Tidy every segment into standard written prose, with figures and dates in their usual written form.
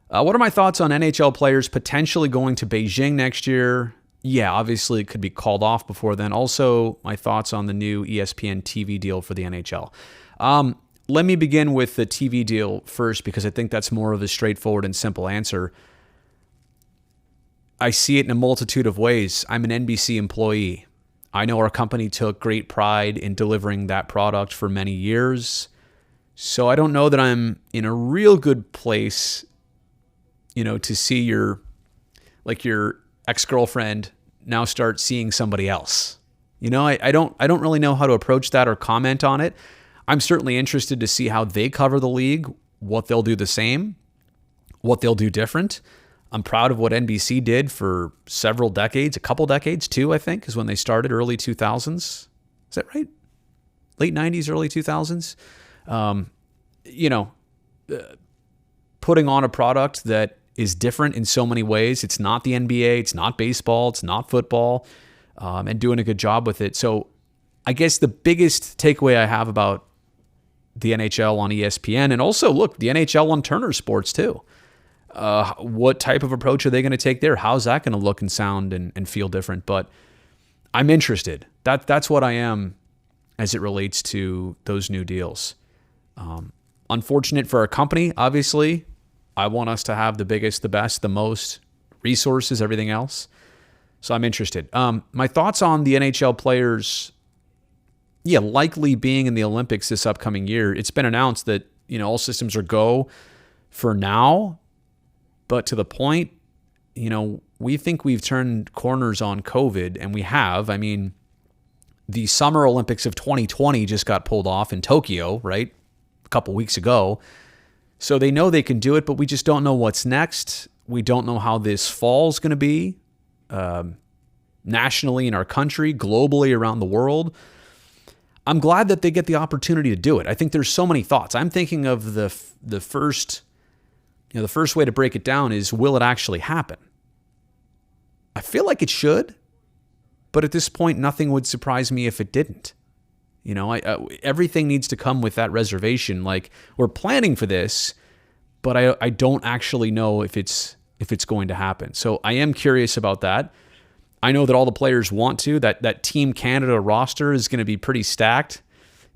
What are my thoughts on NHL players potentially going to Beijing next year? Yeah, obviously it could be called off before then. Also, my thoughts on the new ESPN TV deal for the NHL. Let me begin with the TV deal first because I think that's more of a straightforward and simple answer. I see it in a multitude of ways. I'm an NBC employee. I know our company took great pride in delivering that product for many years. So I don't know that I'm in a real good place, to see your ex-girlfriend now start seeing somebody else. I don't really know how to approach that or comment on it. I'm certainly interested to see how they cover the league, what they'll do the same, what they'll do different. I'm proud of what NBC did for several decades, a couple decades too, I think, is when they started, early 2000s. Is that right? Late 90s, early 2000s. Putting on a product that is different in so many ways. It's not the NBA, it's not baseball, it's not football, and doing a good job with it. So I guess the biggest takeaway I have about the NHL on ESPN, and also, look, the NHL on Turner Sports too. What type of approach are they going to take there? How's that going to look and sound and feel different? But I'm interested. That's what I am as it relates to those new deals. Unfortunate for our company, obviously. I want us to have the biggest, the best, the most resources, everything else. So I'm interested. My thoughts on the NHL players, likely being in the Olympics this upcoming year. It's been announced that, all systems are go for now. But to the point, we think we've turned corners on COVID, and we have. I mean, the Summer Olympics of 2020 just got pulled off in Tokyo, right? A couple weeks ago. So they know they can do it, but we just don't know what's next. We don't know how this fall is going to be nationally in our country, globally around the world. I'm glad that they get the opportunity to do it. I think there's so many thoughts. I'm thinking of the first way to break it down is, will it actually happen? I feel like it should, but at this point, nothing would surprise me if it didn't. Everything needs to come with that reservation. Like, we're planning for this, but I don't actually know if it's going to happen. So I am curious about that. I know that all the players want to. That Team Canada roster is going to be pretty stacked.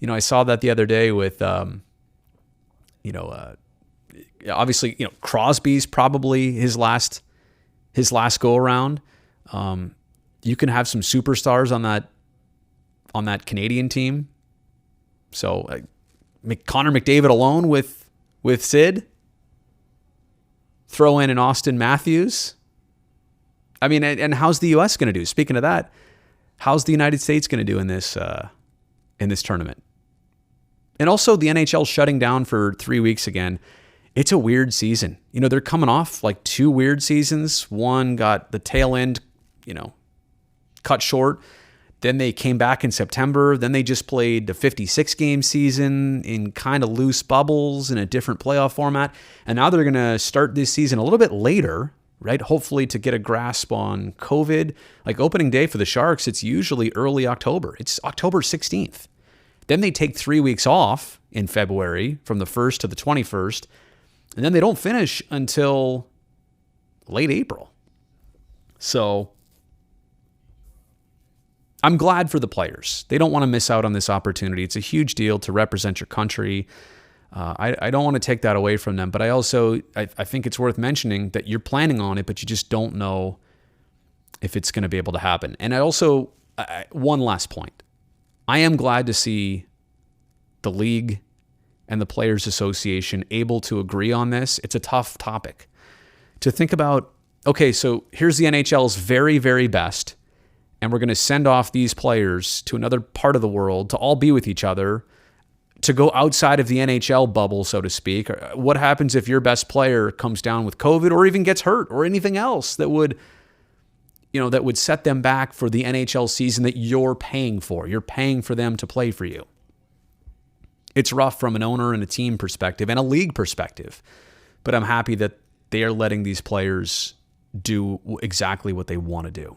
I saw that the other day with, obviously, Crosby's probably his last go around. You can have some superstars on that Canadian team. So Connor McDavid alone with Sid. Throw in an Austin Matthews. I mean, and how's the U.S. going to do? Speaking of that, how's the United States going to do in this tournament? And also the NHL shutting down for 3 weeks again. It's a weird season. They're coming off like 2 weird seasons. One got the tail end, cut short. Then they came back in September. Then they just played the 56-game season in kind of loose bubbles in a different playoff format. And now they're going to start this season a little bit later, right? Hopefully to get a grasp on COVID. Like opening day for the Sharks, it's usually early October. It's October 16th. Then they take 3 weeks off in February from the 1st to the 21st. And then they don't finish until late April. So I'm glad for the players. They don't want to miss out on this opportunity. It's a huge deal to represent your country. I don't want to take that away from them, but I think it's worth mentioning that you're planning on it, but you just don't know if it's going to be able to happen. And one last point. I am glad to see the league and the Players Association able to agree on this. It's a tough topic to think about. Okay, so here's the NHL's very, very best, and we're going to send off these players to another part of the world to all be with each other, to go outside of the NHL bubble, so to speak. What happens if your best player comes down with COVID or even gets hurt or anything else that would set them back for the NHL season that you're paying for? You're paying for them to play for you. It's rough from an owner and a team perspective and a league perspective, but I'm happy that they are letting these players do exactly what they want to do.